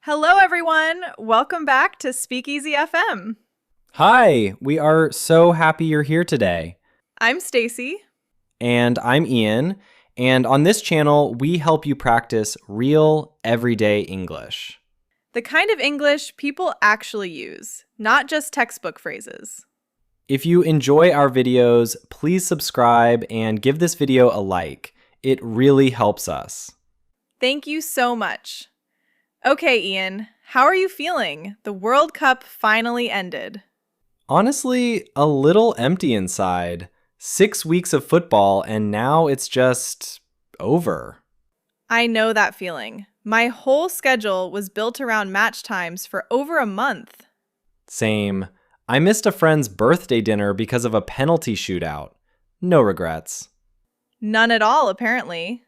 Hello, everyone. Welcome back to SpeakEasy FM. Hi, we are so happy you're here today. I'm Stacy. And I'm Ian. And on this channel, we help you practice real, everyday English. The kind of English people actually use, not just textbook phrases. If you enjoy our videos, please subscribe and give this video a like. It really helps us. Thank you so much. Okay, Ian, how are you feeling? The World Cup finally ended. Honestly, a little empty inside. 6 weeks of football and now it's just over. I know that feeling. My whole schedule was built around match times for over a month. Same. I missed a friend's birthday dinner because of a penalty shootout. No regrets. None at all, apparently.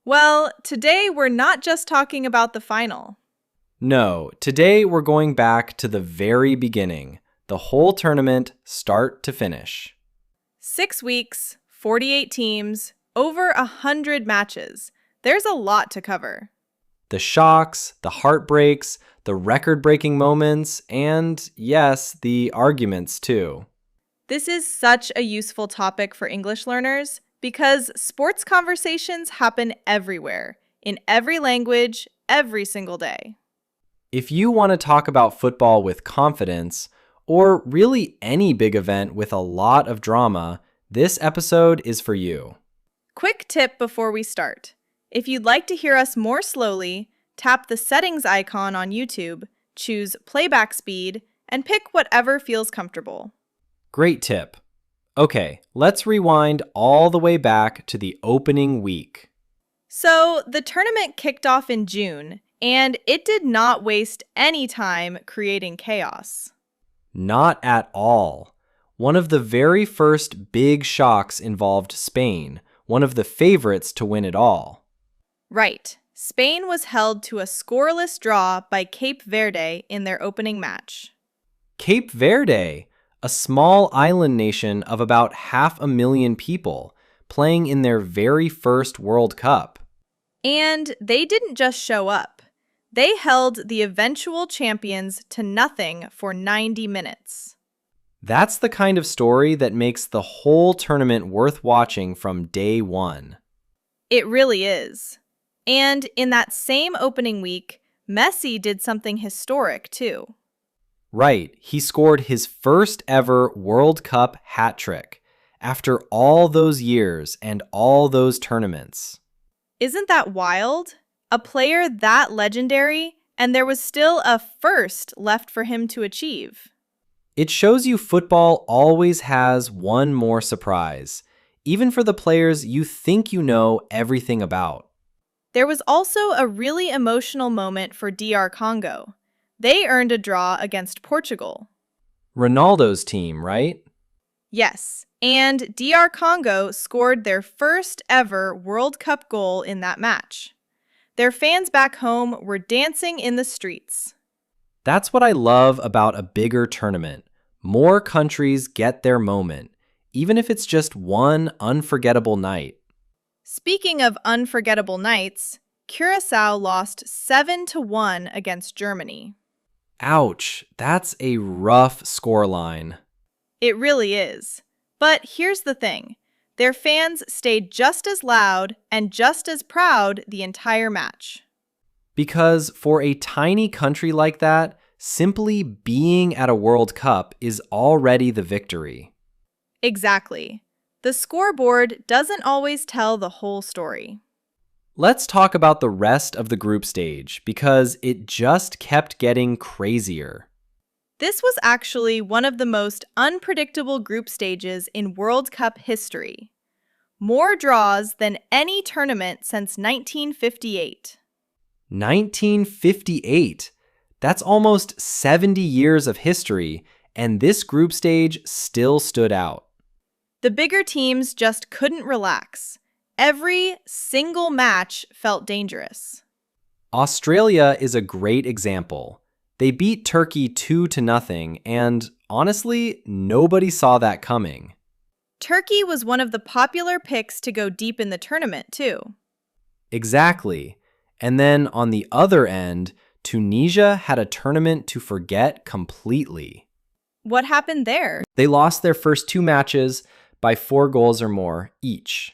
Well, today we're not just talking about the final. No, today we're going back to the very beginning, the whole tournament, start to finish. 6 weeks, 48 teams, over 100 matches. There's a lot to cover. The shocks, the heartbreaks, the record-breaking moments, and yes, the arguments too. This is such a useful topic for English learners because sports conversations happen everywhere, in every language, every single day. If you want to talk about football with confidence, or really any big event with a lot of drama, this episode is for you. Quick tip before we start. If you'd like to hear us more slowly, tap the settings icon on YouTube, choose playback speed, and pick whatever feels comfortable. Great tip. Okay, let's rewind all the way back to the opening week. So, the tournament kicked off in June, and it did not waste any time creating chaos. Not at all. One of the very first big shocks involved Spain, one of the favorites to win it all. Right. Spain was held to a scoreless draw by Cape Verde in their opening match. Cape Verde, a small island nation of about 500,000 people, playing in their very first World Cup. And they didn't just show up. They held the eventual champions to nothing for 90 minutes. That's the kind of story that makes the whole tournament worth watching from day one. It really is. And in that same opening week, Messi did something historic too. Right, he scored his first ever World Cup hat trick after all those years and all those tournaments. Isn't that wild? A player that legendary, and there was still a first left for him to achieve. It shows you football always has one more surprise, even for the players you think you know everything about. There was also a really emotional moment for DR Congo. They earned a draw against Portugal. Ronaldo's team, right? Yes, and DR Congo scored their first ever World Cup goal in that match. Their fans back home were dancing in the streets. That's what I love about a bigger tournament. More countries get their moment, even if it's just one unforgettable night. Speaking of unforgettable nights, Curaçao lost 7-1 against Germany. Ouch, that's a rough scoreline. It really is. But here's the thing. Their fans stayed just as loud and just as proud the entire match. Because for a tiny country like that, simply being at a World Cup is already the victory. Exactly. The scoreboard doesn't always tell the whole story. Let's talk about the rest of the group stage, because it just kept getting crazier. This was actually one of the most unpredictable group stages in World Cup history. More draws than any tournament since 1958. 1958? That's almost 70 years of history, and this group stage still stood out. The bigger teams just couldn't relax. Every single match felt dangerous. Australia is a great example. They beat Turkey 2-0, and honestly, nobody saw that coming. Turkey was one of the popular picks to go deep in the tournament, too. Exactly. And then on the other end, Tunisia had a tournament to forget completely. What happened there? They lost their first 2 matches by 4 goals or more each.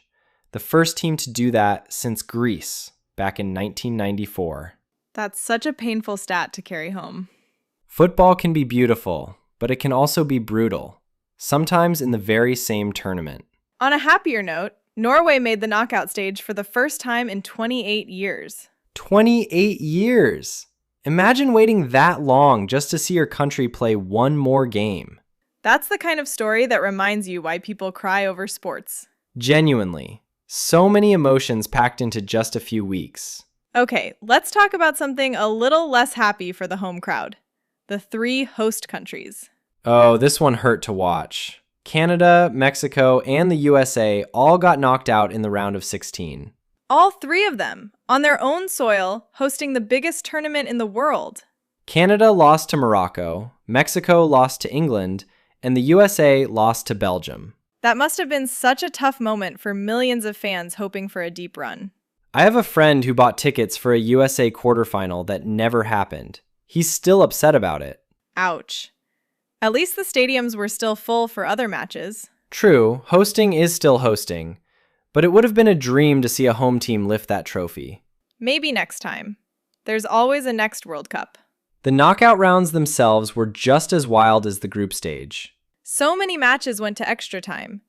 The first team to do that since Greece back in 1994. That's such a painful stat to carry home. Football can be beautiful, but it can also be brutal, sometimes in the very same tournament. On a happier note, Norway made the knockout stage for the first time in 28 years. 28 years! Imagine waiting that long just to see your country play one more game. That's the kind of story that reminds you why people cry over sports. Genuinely. So many emotions packed into just a few weeks. Okay, let's talk about something a little less happy for the home crowd. The 3 host countries. Oh, this one hurt to watch. Canada, Mexico, and the USA all got knocked out in the round of 16. All 3 of them, on their own soil, hosting the biggest tournament in the world. Canada lost to Morocco, Mexico lost to England, and the USA lost to Belgium. That must have been such a tough moment for millions of fans hoping for a deep run. I have a friend who bought tickets for a USA quarterfinal that never happened. He's still upset about it. Ouch. At least the stadiums were still full for other matches. True, hosting is still hosting, but it would have been a dream to see a home team lift that trophy. Maybe next time. There's always a next World Cup. The knockout rounds themselves were just as wild as the group stage. So many matches went to extra time.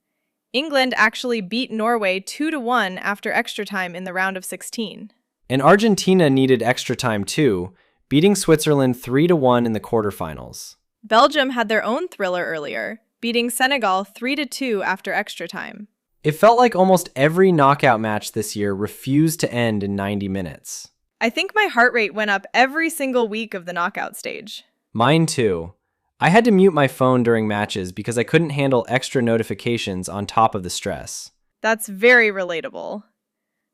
England actually beat Norway 2-1 after extra time in the round of 16. And Argentina needed extra time too, beating Switzerland 3-1 in the quarterfinals. Belgium had their own thriller earlier, beating Senegal 3-2 after extra time. It felt like almost every knockout match this year refused to end in 90 minutes. I think my heart rate went up every single week of the knockout stage. Mine too. I had to mute my phone during matches because I couldn't handle extra notifications on top of the stress. That's very relatable.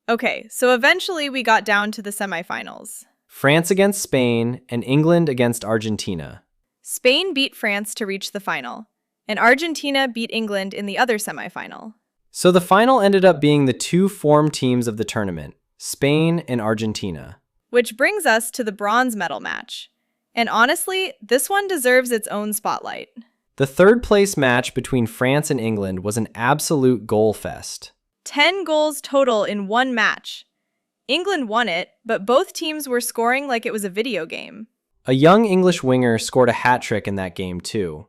Okay, so eventually we got down to the semifinals. France against Spain and England against Argentina. Spain beat France to reach the final, and Argentina beat England in the other semifinal. So the final ended up being the 2 form teams of the tournament, Spain and Argentina. Which brings us to the bronze medal match. And honestly, this one deserves its own spotlight. The third place match between France and England was an absolute goal fest. 10 goals total in one match. England won it, but both teams were scoring like it was a video game. A young English winger scored a hat trick in that game too.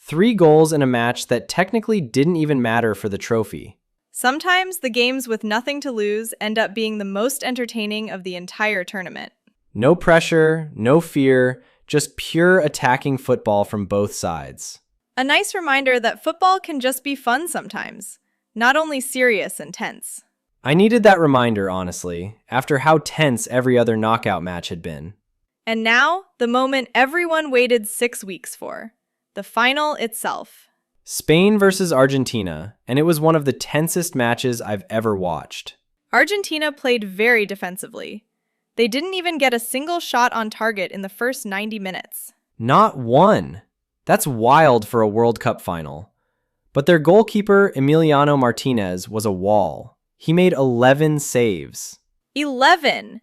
3 goals in a match that technically didn't even matter for the trophy. Sometimes the games with nothing to lose end up being the most entertaining of the entire tournament. No pressure, no fear, just pure attacking football from both sides. A nice reminder that football can just be fun sometimes, not only serious and tense. I needed that reminder, honestly, after how tense every other knockout match had been. And now, the moment everyone waited 6 weeks for. The final itself. Spain versus Argentina, and it was one of the tensest matches I've ever watched. Argentina played very defensively. They didn't even get a single shot on target in the first 90 minutes. Not one. That's wild for a World Cup final. But their goalkeeper, Emiliano Martinez, was a wall. He made 11 saves. 11!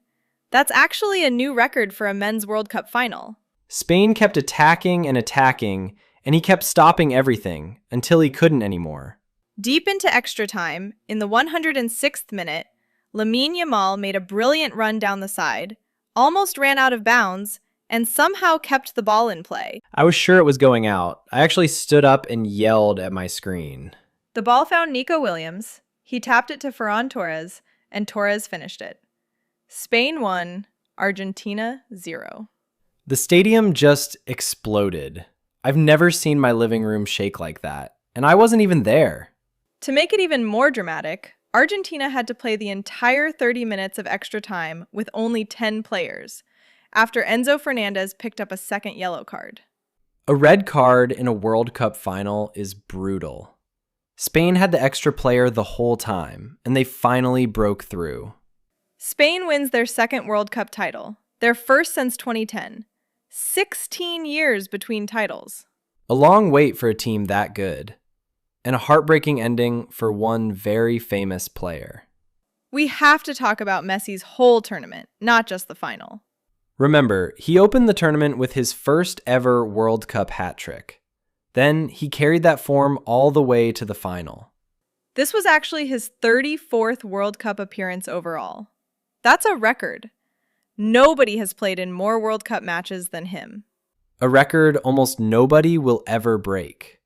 That's actually a new record for a men's World Cup final. Spain kept attacking and attacking, and he kept stopping everything until he couldn't anymore. Deep into extra time, in the 106th minute, Lamine Yamal made a brilliant run down the side, almost ran out of bounds, and somehow kept the ball in play. I was sure it was going out. I actually stood up and yelled at my screen. The ball found Nico Williams, he tapped it to Ferran Torres, and Torres finished it. Spain 1, Argentina 0. The stadium just exploded. I've never seen my living room shake like that, and I wasn't even there. To make it even more dramatic, Argentina had to play the entire 30 minutes of extra time with only 10 players, after Enzo Fernandez picked up a second yellow card. A red card in a World Cup final is brutal. Spain had the extra player the whole time, and they finally broke through. Spain wins their second World Cup title, their first since 2010. 16 years between titles. A long wait for a team that good, and a heartbreaking ending for one very famous player. We have to talk about Messi's whole tournament, not just the final. Remember, he opened the tournament with his first ever World Cup hat trick. Then he carried that form all the way to the final. This was actually his 34th World Cup appearance overall. That's a record. Nobody has played in more World Cup matches than him. A record almost nobody will ever break.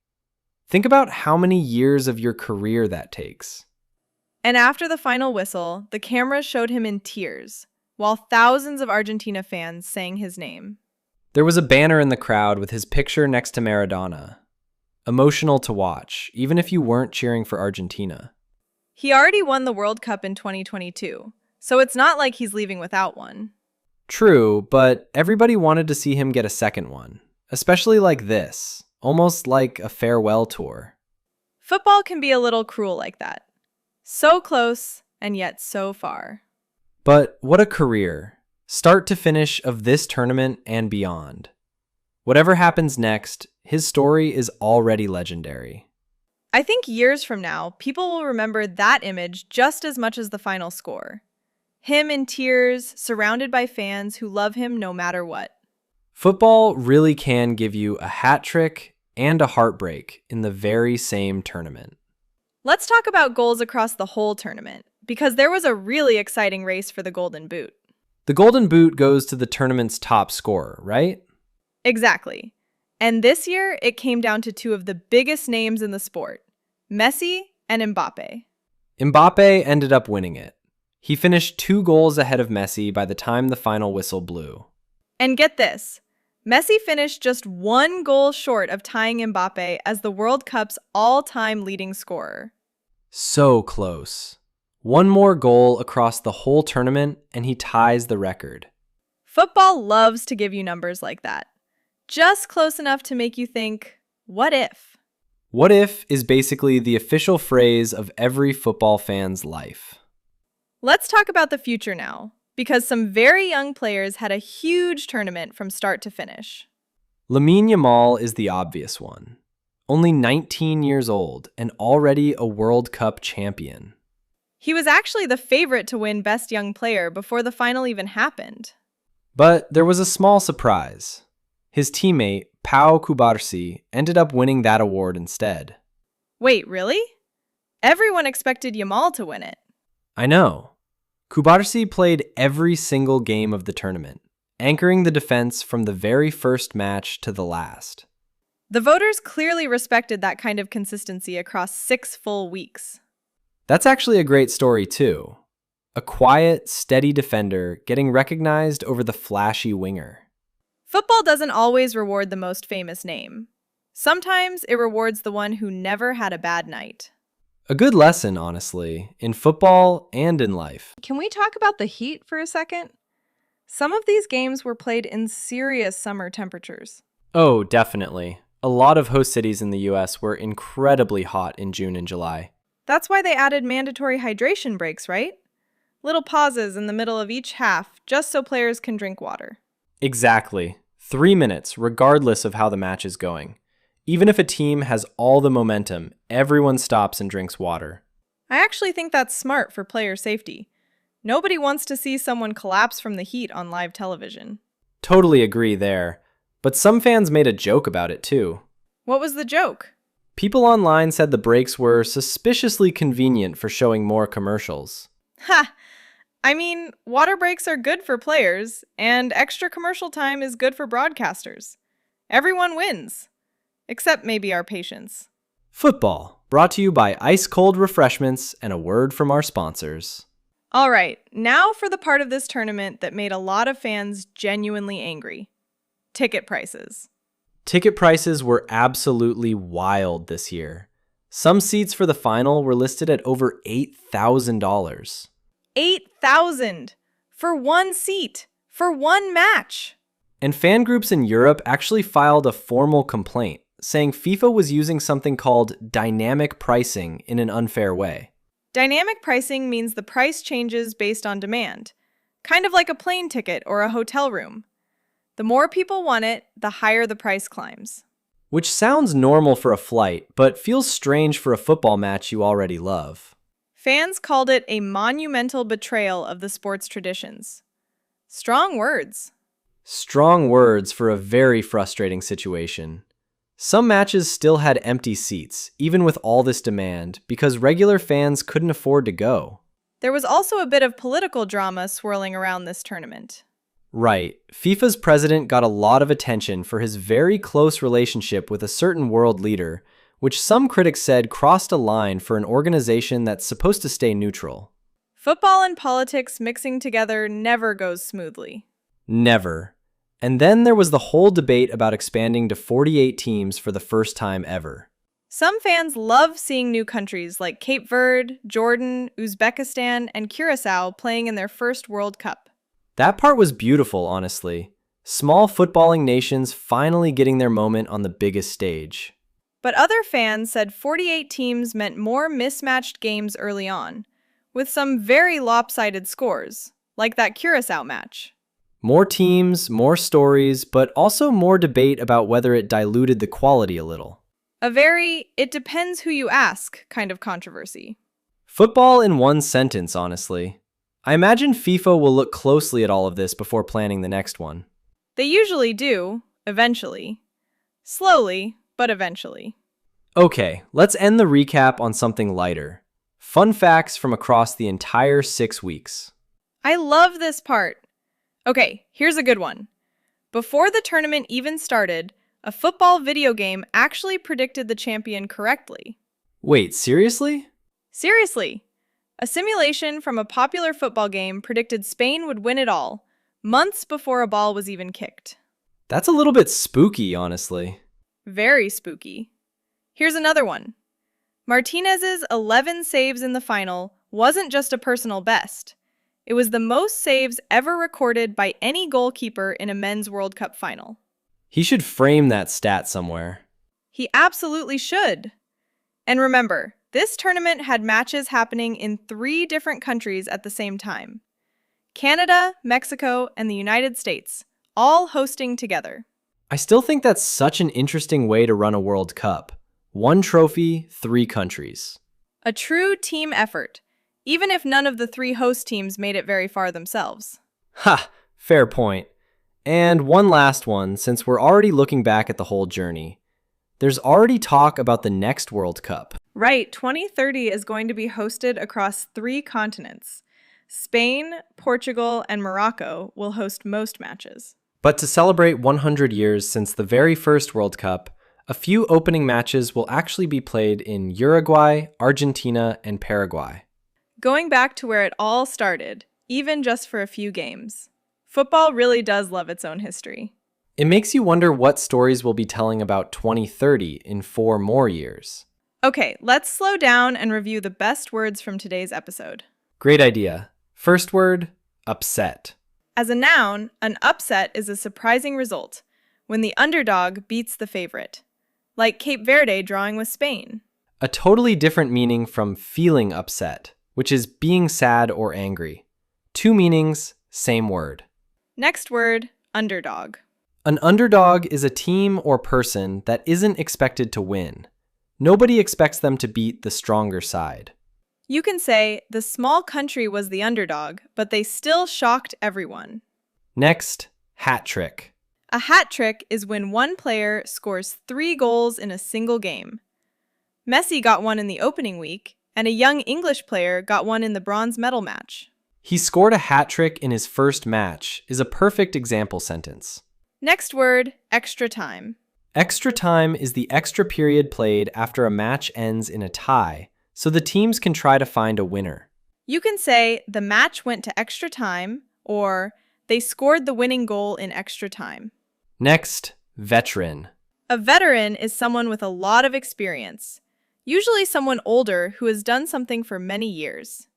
Think about how many years of your career that takes. And after the final whistle, the cameras showed him in tears, while thousands of Argentina fans sang his name. There was a banner in the crowd with his picture next to Maradona. Emotional to watch, even if you weren't cheering for Argentina. He already won the World Cup in 2022, so it's not like he's leaving without one. True, but everybody wanted to see him get a second one, especially like this, almost like a farewell tour. Football can be a little cruel like that. So close, and yet so far. But what a career, start to finish of this tournament and beyond. Whatever happens next, his story is already legendary. I think years from now, people will remember that image just as much as the final score. Him in tears, surrounded by fans who love him no matter what. Football really can give you a hat trick and a heartbreak in the very same tournament. Let's talk about goals across the whole tournament, because there was a really exciting race for the Golden Boot. The Golden Boot goes to the tournament's top scorer, right? Exactly. And this year, it came down to two of the biggest names in the sport, Messi and Mbappe. Mbappe ended up winning it. He finished 2 goals ahead of Messi by the time the final whistle blew. And get this, Messi finished just 1 goal short of tying Mbappe as the World Cup's all-time leading scorer. So close. One more goal across the whole tournament, and he ties the record. Football loves to give you numbers like that. Just close enough to make you think, what if? What if is basically the official phrase of every football fan's life. Let's talk about the future now, because some very young players had a huge tournament from start to finish. Lamine Yamal is the obvious one. Only 19 years old and already a World Cup champion. He was actually the favorite to win Best Young Player before the final even happened. But there was a small surprise. His teammate, Pau Cubarsí, ended up winning that award instead. Wait, really? Everyone expected Yamal to win it. I know. Cubarsí played every single game of the tournament, anchoring the defense from the very first match to the last. The voters clearly respected that kind of consistency across 6 full weeks. That's actually a great story, too. A quiet, steady defender getting recognized over the flashy winger. Football doesn't always reward the most famous name. Sometimes it rewards the one who never had a bad night. A good lesson, honestly, in football and in life. Can we talk about the heat for a second? Some of these games were played in serious summer temperatures. Oh, definitely. A lot of host cities in the US were incredibly hot in June and July. That's why they added mandatory hydration breaks, right? Little pauses in the middle of each half, just so players can drink water. Exactly. 3 minutes, regardless of how the match is going. Even if a team has all the momentum, everyone stops and drinks water. I actually think that's smart for player safety. Nobody wants to see someone collapse from the heat on live television. Totally agree there. But some fans made a joke about it too. What was the joke? People online said the breaks were suspiciously convenient for showing more commercials. Ha! I mean, water breaks are good for players, and extra commercial time is good for broadcasters. Everyone wins. Except maybe our patience. Football, brought to you by ice-cold refreshments and a word from our sponsors. All right, now for the part of this tournament that made a lot of fans genuinely angry. Ticket prices. Ticket prices were absolutely wild this year. Some seats for the final were listed at over $8,000. $8,000 for one seat, for one match. And fan groups in Europe actually filed a formal complaint, saying FIFA was using something called dynamic pricing in an unfair way. Dynamic pricing means the price changes based on demand, kind of like a plane ticket or a hotel room. The more people want it, the higher the price climbs. Which sounds normal for a flight, but feels strange for a football match you already love. Fans called it a monumental betrayal of the sport's traditions. Strong words. Strong words for a very frustrating situation. Some matches still had empty seats, even with all this demand, because regular fans couldn't afford to go. There was also a bit of political drama swirling around this tournament. Right. FIFA's president got a lot of attention for his very close relationship with a certain world leader, which some critics said crossed a line for an organization that's supposed to stay neutral. Football and politics mixing together never goes smoothly. Never. And then there was the whole debate about expanding to 48 teams for the first time ever. Some fans love seeing new countries like Cape Verde, Jordan, Uzbekistan, and Curacao playing in their first World Cup. That part was beautiful, honestly. Small footballing nations finally getting their moment on the biggest stage. But other fans said 48 teams meant more mismatched games early on, with some very lopsided scores, like that Curacao match. More teams, more stories, but also more debate about whether it diluted the quality a little. A very "it depends who you ask" kind of controversy. Football in one sentence, honestly. I imagine FIFA will look closely at all of this before planning the next one. They usually do, eventually. Slowly, but eventually. Okay, let's end the recap on something lighter. Fun facts from across the entire 6 weeks. I love this part. Okay, here's a good one. Before the tournament even started, a football video game actually predicted the champion correctly. Wait, seriously? Seriously. A simulation from a popular football game predicted Spain would win it all, months before a ball was even kicked. That's a little bit spooky, honestly. Very spooky. Here's another one. Martinez's 11 saves in the final wasn't just a personal best. It was the most saves ever recorded by any goalkeeper in a men's World Cup final. He should frame that stat somewhere. He absolutely should. And remember, this tournament had matches happening in 3 different countries at the same time. Canada, Mexico, and the United States, all hosting together. I still think that's such an interesting way to run a World Cup. 1 trophy, 3 countries. A true team effort, even if none of the 3 host teams made it very far themselves. Ha! Fair point. And one last one, since we're already looking back at the whole journey. There's already talk about the next World Cup. Right, 2030 is going to be hosted across 3 continents. Spain, Portugal, and Morocco will host most matches. But to celebrate 100 years since the very first World Cup, a few opening matches will actually be played in Uruguay, Argentina, and Paraguay. Going back to where it all started, even just for a few games. Football really does love its own history. It makes you wonder what stories we'll be telling about 2030 in 4 more years. Okay, let's slow down and review the best words from today's episode. Great idea. First word, upset. As a noun, an upset is a surprising result, when the underdog beats the favorite. Like Cape Verde drawing with Spain. A totally different meaning from feeling upset, which is being sad or angry. 2 meanings, same word. Next word, underdog. An underdog is a team or person that isn't expected to win. Nobody expects them to beat the stronger side. You can say, the small country was the underdog, but they still shocked everyone. Next, hat trick. A hat trick is when one player scores 3 goals in a single game. Messi got one in the opening week, and a young English player got one in the bronze medal match. He scored a hat trick in his first match is a perfect example sentence. Next word, extra time. Extra time is the extra period played after a match ends in a tie, so the teams can try to find a winner. You can say, the match went to extra time, or they scored the winning goal in extra time. Next, veteran. A veteran is someone with a lot of experience, usually someone older who has done something for many years.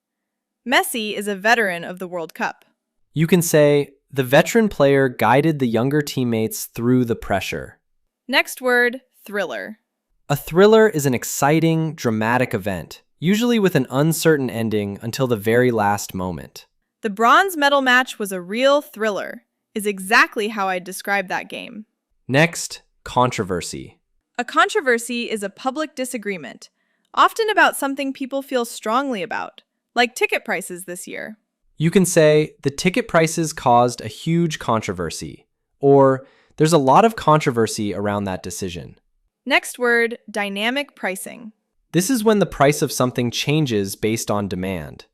Messi is a veteran of the World Cup. You can say, the veteran player guided the younger teammates through the pressure. Next word, thriller. A thriller is an exciting, dramatic event, usually with an uncertain ending until the very last moment. The bronze medal match was a real thriller, is exactly how I'd describe that game. Next, controversy. A controversy is a public disagreement, often about something people feel strongly about, like ticket prices this year. You can say, the ticket prices caused a huge controversy, or there's a lot of controversy around that decision. Next word, dynamic pricing. This is when the price of something changes based on demand.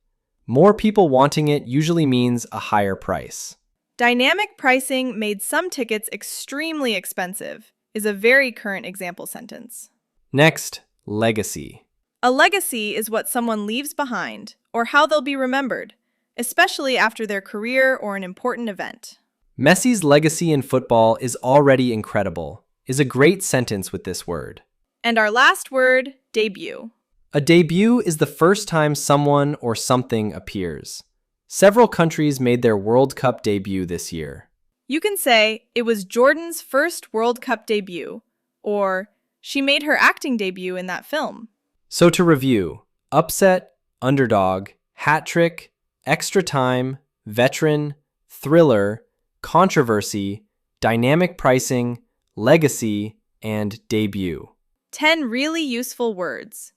More people wanting it usually means a higher price. Dynamic pricing made some tickets extremely expensive is a very current example sentence. Next, legacy. A legacy is what someone leaves behind, or how they'll be remembered, especially after their career or an important event. Messi's legacy in football is already incredible, is a great sentence with this word. And our last word, debut. A debut is the first time someone or something appears. Several countries made their World Cup debut this year. You can say, it was Jordan's first World Cup debut, or she made her acting debut in that film. So to review, upset, underdog, hat trick, extra time, veteran, thriller, controversy, dynamic pricing, legacy, and debut. 10 really useful words.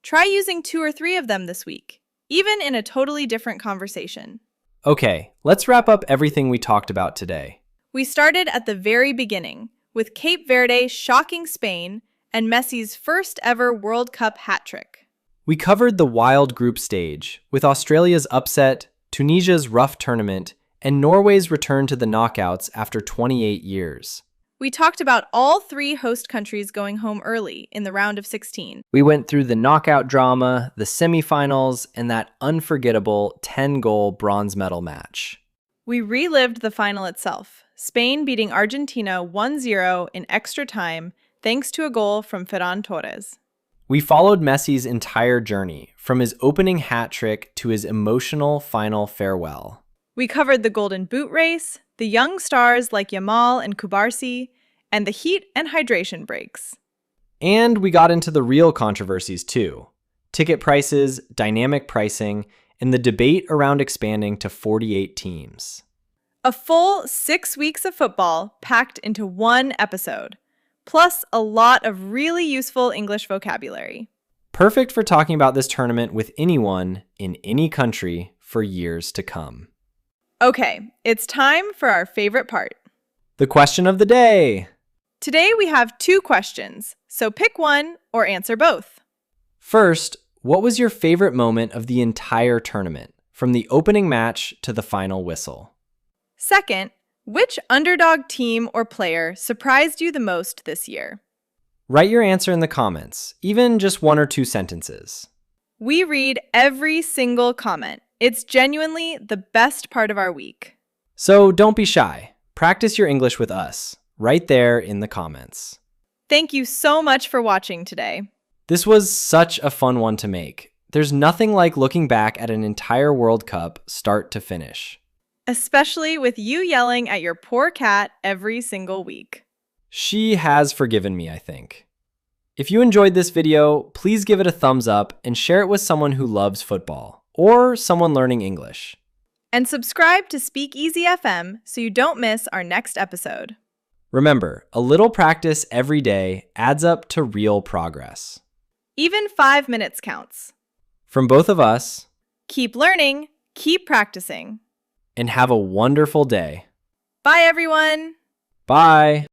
Try using 2 or 3 of them this week, even in a totally different conversation. Okay, let's wrap up everything we talked about today. We started at the very beginning, with Cape Verde shocking Spain and Messi's first ever World Cup hat trick. We covered the wild group stage, with Australia's upset, Tunisia's rough tournament, and Norway's return to the knockouts after 28 years. We talked about all 3 host countries going home early in the round of 16. We went through the knockout drama, the semifinals, and that unforgettable 10-goal bronze medal match. We relived the final itself, Spain beating Argentina 1-0 in extra time thanks to a goal from Ferran Torres. We followed Messi's entire journey, from his opening hat trick to his emotional final farewell. We covered the Golden Boot race, the young stars like Yamal and Kubarsi, and the heat and hydration breaks. And we got into the real controversies too. Ticket prices, dynamic pricing, and the debate around expanding to 48 teams. A full 6 weeks of football packed into one episode, plus a lot of really useful English vocabulary. Perfect for talking about this tournament with anyone in any country for years to come. Okay, it's time for our favorite part. The question of the day. Today we have 2 questions, so pick one or answer both. First, what was your favorite moment of the entire tournament, from the opening match to the final whistle? Second, which underdog team or player surprised you the most this year? Write your answer in the comments, even just 1 or 2 sentences. We read every single comment. It's genuinely the best part of our week. So don't be shy. Practice your English with us, right there in the comments. Thank you so much for watching today. This was such a fun one to make. There's nothing like looking back at an entire World Cup start to finish. Especially with you yelling at your poor cat every single week. She has forgiven me, I think. If you enjoyed this video, please give it a thumbs up and share it with someone who loves football or someone learning English. And subscribe to SpeakEasy FM so you don't miss our next episode. Remember, a little practice every day adds up to real progress. Even 5 minutes counts. From both of us, Keep learning, keep practicing. and have a wonderful day. Bye, everyone. Bye.